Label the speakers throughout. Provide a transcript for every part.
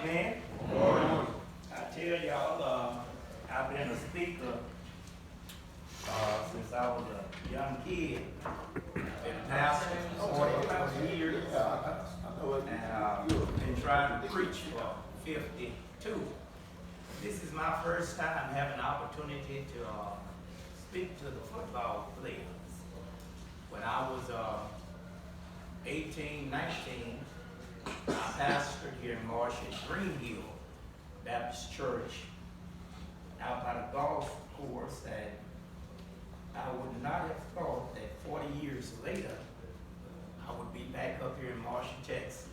Speaker 1: Amen. I tell y'all, I've been a speaker since I was a young kid. Been a pastor for 40 years. And been trying to preach for 52. This is my first time having an opportunity to speak to the football players. When I was 18, 19, I pastored here in Marsh at Green Hill Baptist Church out by the golf course, and I would not have thought that 40 years later I would be back up here in Marsh, Texas.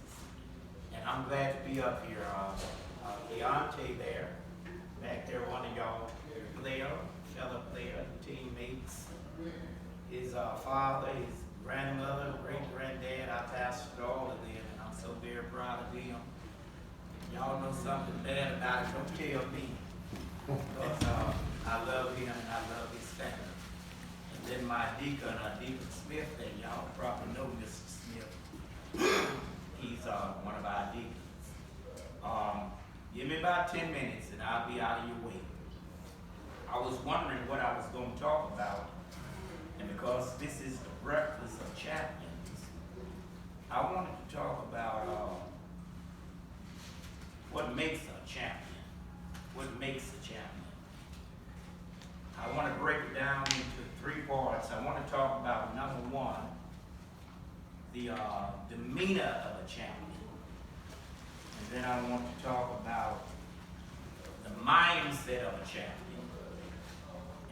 Speaker 1: And I'm glad to be up here. Deontay there, back there, one of y'all fellow player, teammates. His father, his grandmother, great-granddad, I pastored all of them, and I'm so very proud of them. Y'all know something bad about it, don't tell me. Because I love him and I love his family. And then my deacon, Deacon Smith, and y'all probably know Mr. Smith. He's one of our deacons. Give me about 10 minutes and I'll be out of your way. I was wondering what I was going to talk about, and because this is the breakfast of champions, I wanted to talk about what makes a champion. What makes a champion? I want to break it down into 3 parts. I want to talk about, number 1, the demeanor of a champion. And then I want to talk about the mindset of a champion.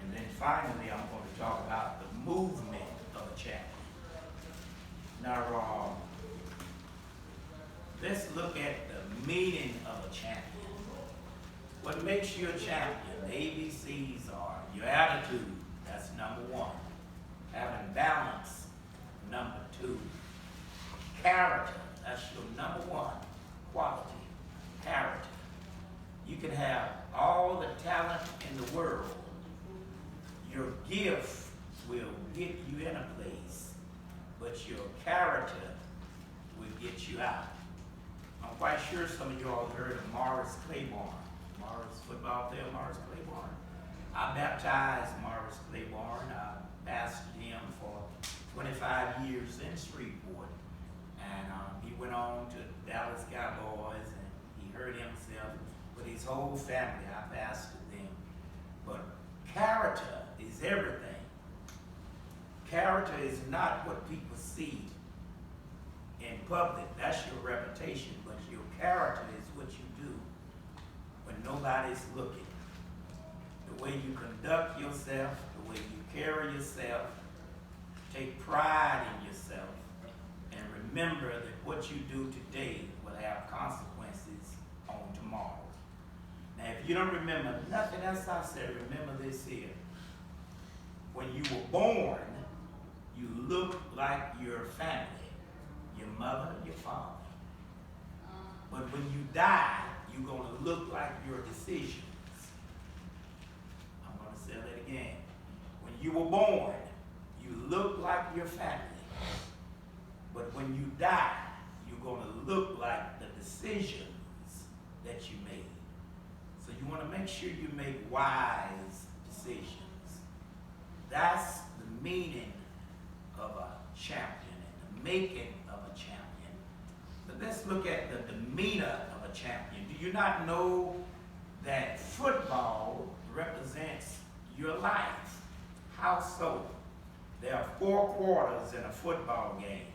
Speaker 1: And then finally, I'm going to talk about the movement of a champion. Now, let's look at the meaning of a champion. What makes you a champion? The ABCs are your attitude, that's number 1. Having balance, number 2. Character, that's your number 1 quality. Character. You can have all the talent in the world. Your gift will get you in a place, but your character will get you out. I'm quite sure some of you all heard of Morris Claiborne. Morris football player, Morris Claiborne. I baptized Morris Claiborne. I pastored him for 25 years in Shreveport. And he went on to Dallas Cowboys, and he hurt himself with his whole family. I pastored them. But character is everything. Character is not what people see in public. That's your reputation. But your character is what you do when nobody's looking. The way you conduct yourself, the way you carry yourself, take pride in yourself, and remember that what you do today will have consequences on tomorrow. Now, if you don't remember nothing else I said, remember this here. When you were born, you looked like your family, your mother, your father. But when you die, you're going to look like your decisions. I'm going to say that again. When you were born, you look like your family. But when you die, you're going to look like the decisions that you made. So you want to make sure you make wise decisions. That's the meaning of a champion and the making of a champion. But let's look at the demeanor of a champion. Do you not know that football represents your life? How so? There are 4 quarters in a football game.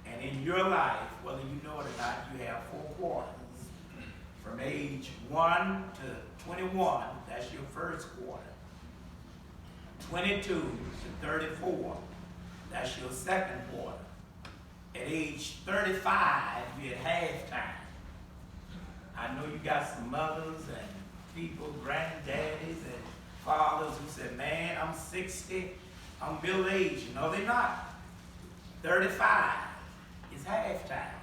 Speaker 1: And in your life, whether you know it or not, you have 4 quarters. From age 1 to 21, that's your first quarter. 22 to 34, that's your second quarter. At age 35, you're at halftime. I know you got some mothers and people, granddaddies and fathers who said, man, I'm 60, I'm middle-aged. No, they're not. 35 is halftime.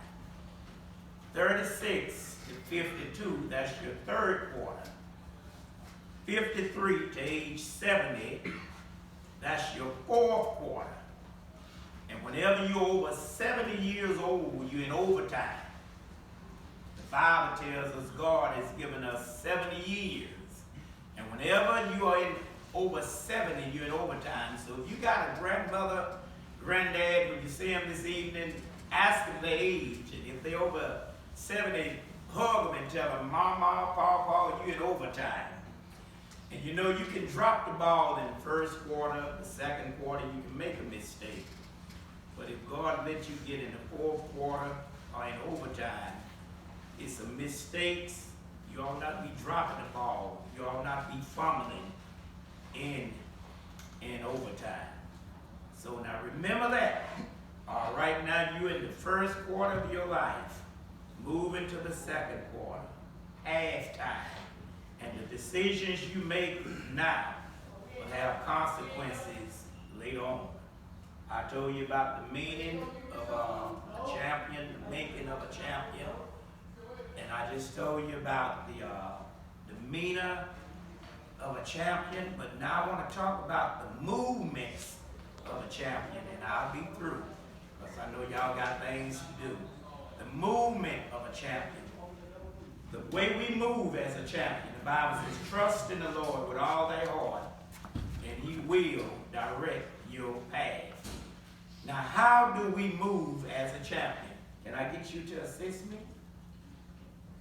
Speaker 1: 36 to 52, that's your third quarter. 53 to age 70, that's your fourth quarter. And whenever you're over 70 years old, you're in overtime. Bible tells us God has given us 70 years. And whenever you are in over 70, you're in overtime. So if you got a grandmother, granddad, when you see them this evening, ask them their age. And if they're over 70, hug them and tell them, Mama, Papa, you're in overtime. And you know you can drop the ball in the first quarter, the second quarter, you can make a mistake. But if God lets you get in the fourth quarter or in overtime, it's some mistakes. You ought not be dropping the ball. You ought not be fumbling in overtime. So now remember that. All right, now you're in the first quarter of your life. Move into the second quarter, halftime. And the decisions you make now will have consequences later on. I told you about the meaning of a champion, the making of a champion. And I just told you about the demeanor of a champion. But now I want to talk about the movements of a champion. And I'll be through, because I know y'all got things to do. The movement of a champion. The way we move as a champion, the Bible says, trust in the Lord with all thy heart, and he will direct your path. Now, how do we move as a champion? Can I get you to assist me?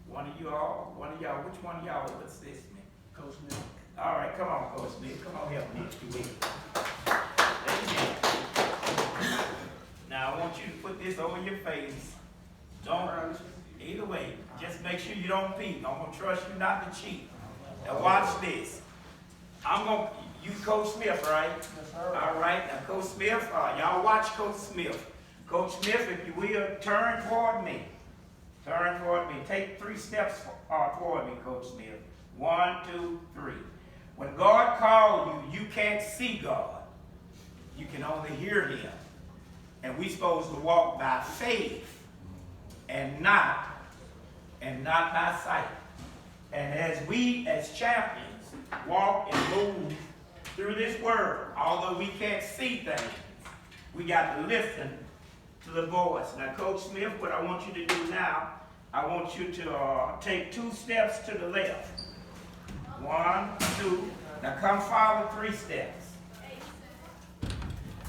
Speaker 1: One of y'all, which one of y'all will assist me? Coach Smith. All right, come on, Coach Smith. Come on, help me if you will. Now, I want you to put this over your face. Don't, either way, just make sure you don't peek. I'm going to trust you not to cheat. Now watch this. You Coach Smith, right? Yes, sir. All right, now Coach Smith, y'all watch Coach Smith. Coach Smith, if you will, turn toward me. Turn toward me. Take 3 steps toward me, Coach Smith. 1, 2, 3. When God called you, you can't see God. You can only hear him. And we're supposed to walk by faith and not by sight. And as we, as champions, walk and move through this world, although we can't see things, we got to listen to the voice. Now, Coach Smith, what I want you to do now, I want you to take 2 steps to the left. 1, 2. Now come forward 3 steps.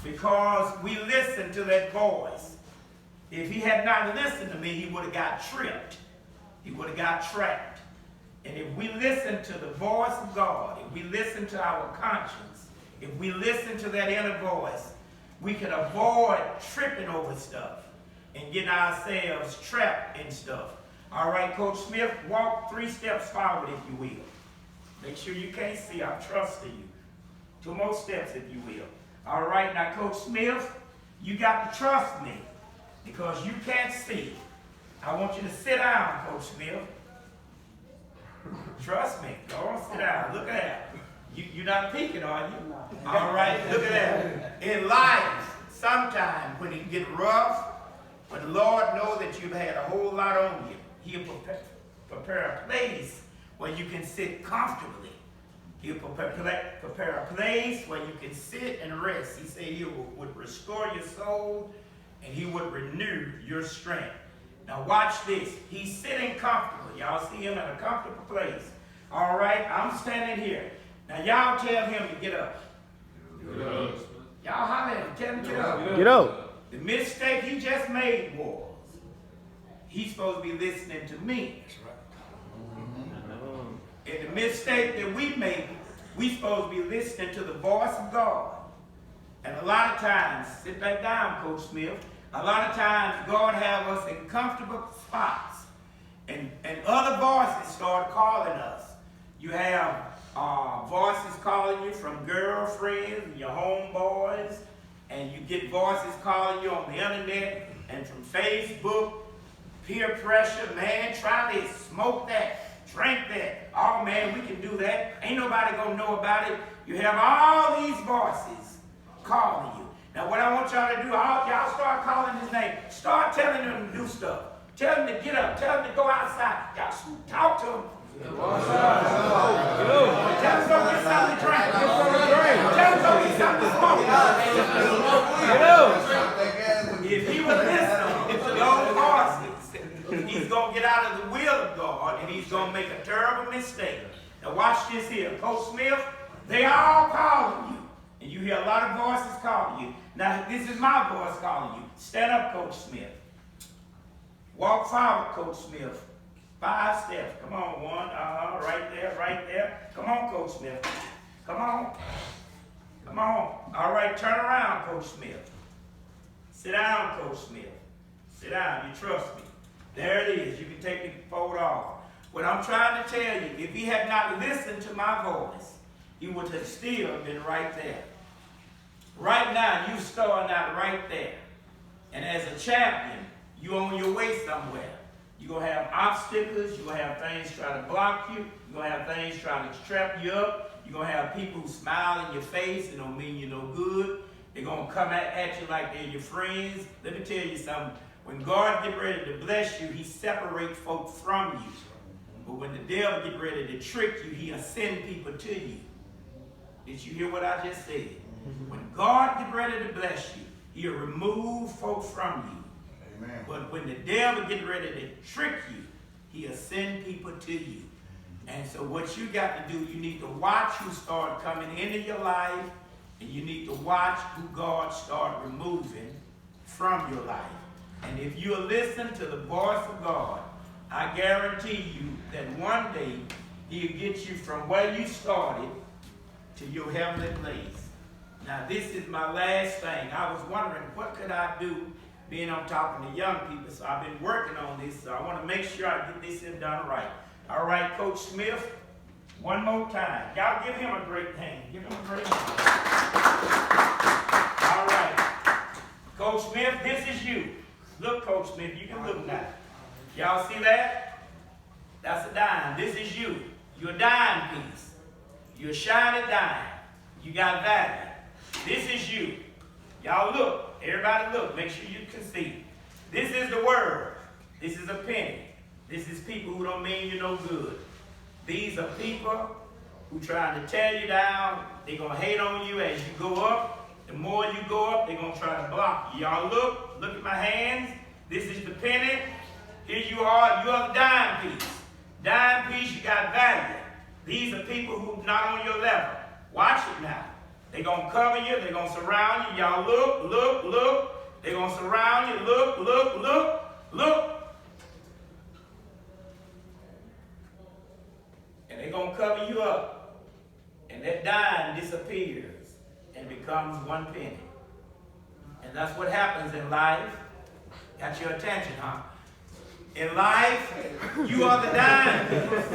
Speaker 1: Because we listen to that voice. If he had not listened to me, he would have got tripped. He would have got trapped. And if we listen to the voice of God, if we listen to our conscience, if we listen to that inner voice, we can avoid tripping over stuff and getting ourselves trapped in stuff. All right, Coach Smith, walk 3 steps forward, if you will. Make sure you can't see. I'm trusting you. 2 more steps, if you will. All right, now, Coach Smith, you got to trust me because you can't see. I want you to sit down, Coach Smith. Trust me. Go on, sit down. Look at that. You're not peeking, are you? All right, look at that. In life, sometimes when it gets rough, when the Lord knows that you've had a whole lot on you, he'll prepare a place where you can sit comfortably. He'll prepare a place where you can sit and rest. He said he would restore your soul and he would renew your strength. Now watch this. He's sitting comfortable. Y'all see him in a comfortable place. All right, I'm standing here. Now y'all tell him to get up. Get up. Y'all holler at him. Tell him to get up.
Speaker 2: Get up.
Speaker 1: The mistake he just made was he's supposed to be listening to me. That's right. And the mistake that we make, we're supposed to be listening to the voice of God. And a lot of times, sit back down, Coach Smith, a lot of times God have us in comfortable spots. And other voices start calling us. You have voices calling you from girlfriends and your homeboys. And you get voices calling you on the internet and from Facebook. Peer pressure, man, try this, smoke that, drink that. Oh, man, we can do that. Ain't nobody going to know about it. You have all these voices calling you. Now, what I want y'all to do, y'all start calling his name. Start telling him to do stuff. Tell him to get up. Tell him to go outside. Y'all talk to him. Tell him to go get something to drink. Tell him to go get something to smoke. If he would listen to those voices, he's going to get out of the wilderness and he's going to make a terrible mistake. Now watch this here. Coach Smith, they all calling you. And you hear a lot of voices calling you. Now this is my voice calling you. Stand up, Coach Smith. Walk forward, Coach Smith. 5 steps. Come on, 1. Right there, right there. Come on, Coach Smith. Come on. Come on. All right, turn around, Coach Smith. Sit down, Coach Smith. Sit down. You trust me. There it is. You can take the photo off. What I'm trying to tell you, if he had not listened to my voice, he would have still been right there. Right now, you starting out right there. And as a champion, you on your way somewhere. You're going to have obstacles. You're going to have things trying to block you. You're going to have things trying to trap you up. You're going to have people who smile in your face. It don't mean you're no good. They're going to come at you like they're your friends. Let me tell you something. When God get ready to bless you, he separates folk from you. But when the devil get ready to trick you, he'll send people to you. Did you hear what I just said? When God get ready to bless you, he'll remove folk from you. Amen. But when the devil get ready to trick you, he'll send people to you. And so what you got to do, you need to watch who start coming into your life, and you need to watch who God start removing from your life. And if you listen to the voice of God, I guarantee you that one day he'll get you from where you started to your heavenly place. Now this is my last thing. I was wondering what could I do being I'm talking to young people. So I've been working on this. So I want to make sure I get this done right. All right, Coach Smith, one more time. Y'all give him a great hand. Give him a great hand. All right. Coach Smith, this is you. Look, Coach Smith, you can look now. Y'all see that? That's a dime. This is you. You're a dime piece. You're a shiny dime. You got value. This is you. Y'all look. Everybody look. Make sure you can see. This is the word. This is a penny. This is people who don't mean you no good. These are people who trying to tear you down. They're going to hate on you as you go up. The more you go up, they're going to try to block you. Y'all look. Look at my hands. This is the penny. Here you are. You are the dime piece. Dime piece, you got value. These are people who not on your level. Watch it now. They're going to cover you. They're going to surround you. Y'all look, look, look. They're going to surround you. Look, look, look, look. And they're going to cover you up. And that dime disappears and becomes 1 penny. And that's what happens in life. Got your attention, huh? In life, you are the dime piece.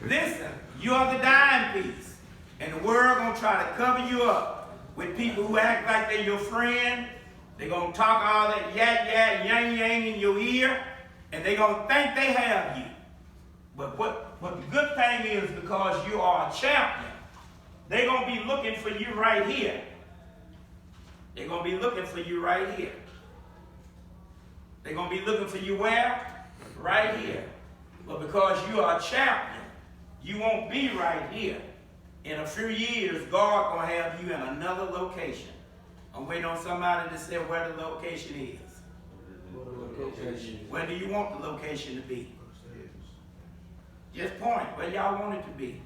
Speaker 1: Listen, you are the dime piece. And the world going to try to cover you up with people who act like they're your friend. They're going to talk all that yang in your ear. And they're going to think they have you. But what the good thing is, because you are a champion, they're going to be looking for you right here. They're going to be looking for you right here. They're going to be looking for you where? Right here. But because you are a champion, you won't be right here. In a few years, God going to have you in another location. I'm waiting on somebody to say where the location is. Where do you want the location to be? Just point where y'all want it to be.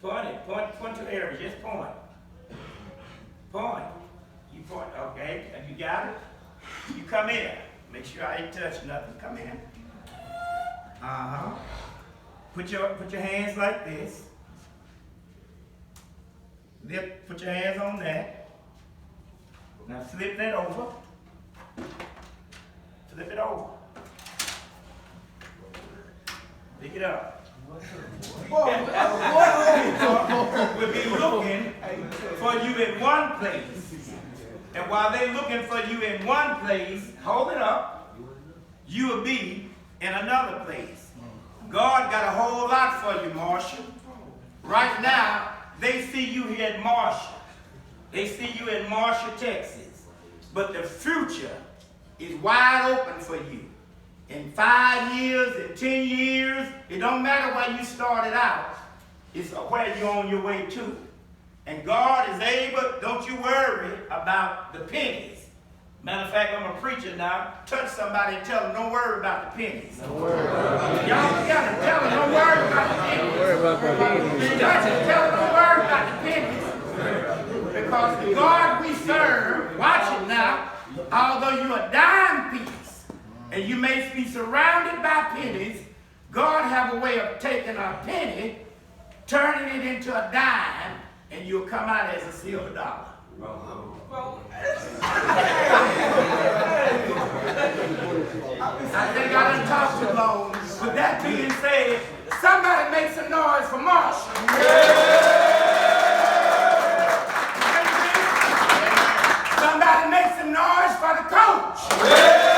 Speaker 1: Point it. Point to areas. Just point. Point. You point. Okay. Have you got it? You come in. Make sure I ain't touch nothing. Come in. Uh-huh. Put your hands like this. Put your hands on that. Now flip that over. Flip it over. Pick it up. We'll be looking for you in one place. And while they're looking for you in one place, hold it up, you will be in another place. God got a whole lot for you, Marshall. Right now, they see you here in Marshall. They see you in Marshall, Texas. But the future is wide open for you. In 5 years, in 10 years, it don't matter where you started out. It's where you're on your way to. And God is able, don't you worry about the pennies. Matter of fact, I'm a preacher now. Touch somebody and tell them, don't worry about the pennies.
Speaker 2: Don't worry about the pennies.
Speaker 1: Y'all together, tell them, don't worry about the pennies.
Speaker 2: Don't worry about the pennies.
Speaker 1: Touch and tell them, don't worry about the pennies. Because the God we serve, watch it now, although you're a dime piece, and you may be surrounded by pennies, God have a way of taking a penny, turning it into a dime, and you'll come out as a silver dollar. I think I done talked too long. With that being said, somebody make some noise for Marshall. Somebody make some noise for the coach.